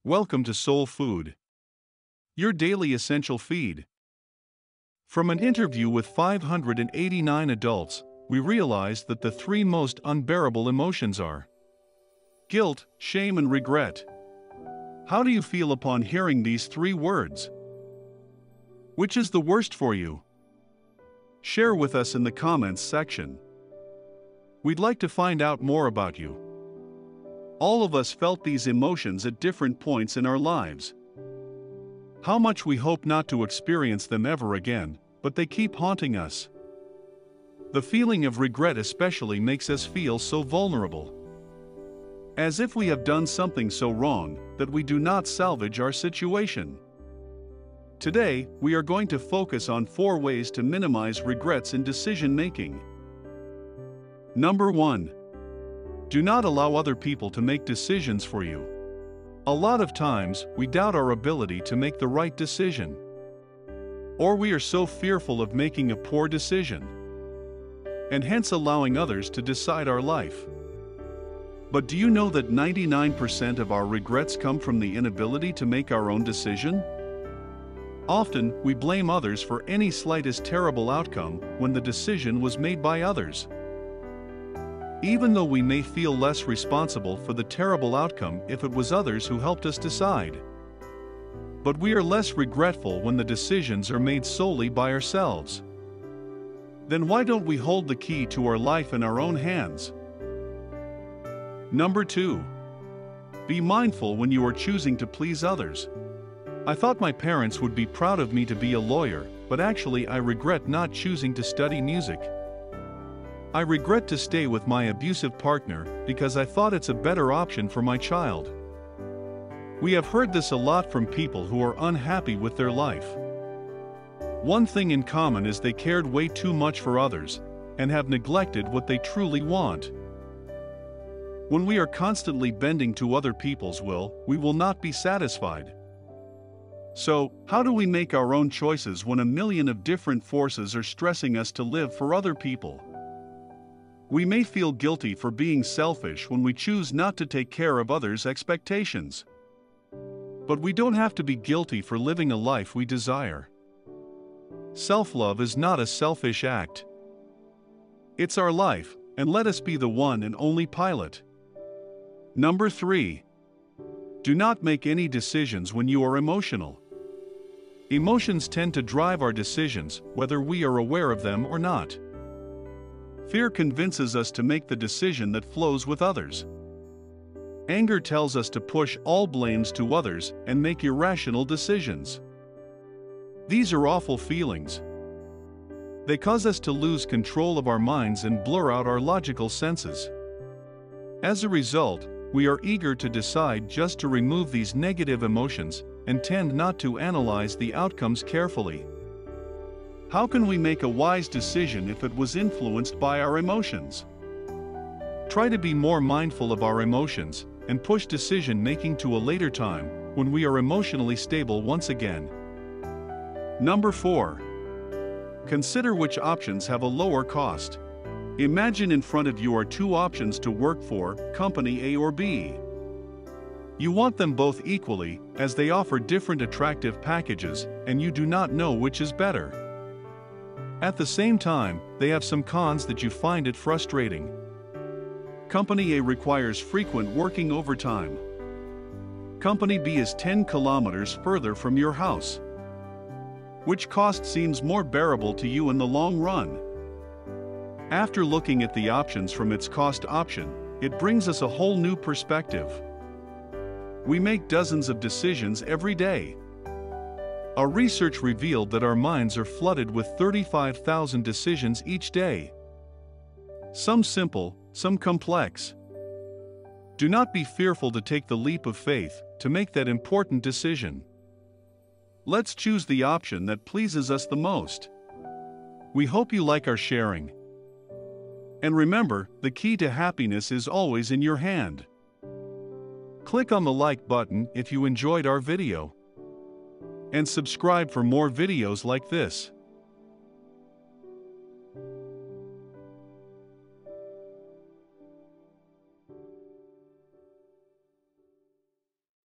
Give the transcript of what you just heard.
Welcome to Soul Food, your daily essential feed. From an interview with 589 adults, we realized that the three most unbearable emotions are guilt, shame, and regret. How do you feel upon hearing these three words? Which is the worst for you? Share with us in the comments section. We'd like to find out more about you. All of us felt these emotions at different points in our lives. How much we hope not to experience them ever again, but they keep haunting us. The feeling of regret especially makes us feel so vulnerable. As if we have done something so wrong that we do not salvage our situation. Today, we are going to focus on 4 ways to minimize regrets in decision-making. Number 1. Do not allow other people to make decisions for you. A lot of times, we doubt our ability to make the right decision. Or we are so fearful of making a poor decision, and hence allowing others to decide our life. But do you know that 99% of our regrets come from the inability to make our own decision? Often, we blame others for any slightest terrible outcome when the decision was made by others. Even though we may feel less responsible for the terrible outcome if it was others who helped us decide. But we are less regretful when the decisions are made solely by ourselves. Then why don't we hold the key to our life in our own hands? Number 2. Be mindful when you are choosing to please others. I thought my parents would be proud of me to be a lawyer, but actually I regret not choosing to study music. I regret to stay with my abusive partner because I thought it's a better option for my child. We have heard this a lot from people who are unhappy with their life. One thing in common is they cared way too much for others and have neglected what they truly want. When we are constantly bending to other people's will, we will not be satisfied. So, how do we make our own choices when a million of different forces are stressing us to live for other people? We may feel guilty for being selfish when we choose not to take care of others' expectations. But we don't have to be guilty for living a life we desire. Self-love is not a selfish act. It's our life, and let us be the one and only pilot. Number 3. Do not make any decisions when you are emotional. Emotions tend to drive our decisions, whether we are aware of them or not. Fear convinces us to make the decision that flows with others. Anger tells us to push all blames to others and make irrational decisions. These are awful feelings. They cause us to lose control of our minds and blur out our logical senses. As a result, we are eager to decide just to remove these negative emotions and tend not to analyze the outcomes carefully. How can we make a wise decision if it was influenced by our emotions? Try to be more mindful of our emotions and push decision-making to a later time when we are emotionally stable once again. Number 4. Consider which options have a lower cost. Imagine in front of you are 2 options to work for, company A or B. You want them both equally, as they offer different attractive packages, and you do not know which is better. At the same time, they have some cons that you find it frustrating. Company A requires frequent working overtime. Company B is 10 kilometers further from your house. Which cost seems more bearable to you in the long run? After looking at the options from its cost option, it brings us a whole new perspective. We make dozens of decisions every day. Our research revealed that our minds are flooded with 35,000 decisions each day. Some simple, some complex. Do not be fearful to take the leap of faith to make that important decision. Let's choose the option that pleases us the most. We hope you like our sharing. And remember, the key to happiness is always in your hand. Click on the like button if you enjoyed our video. And subscribe for more videos like this.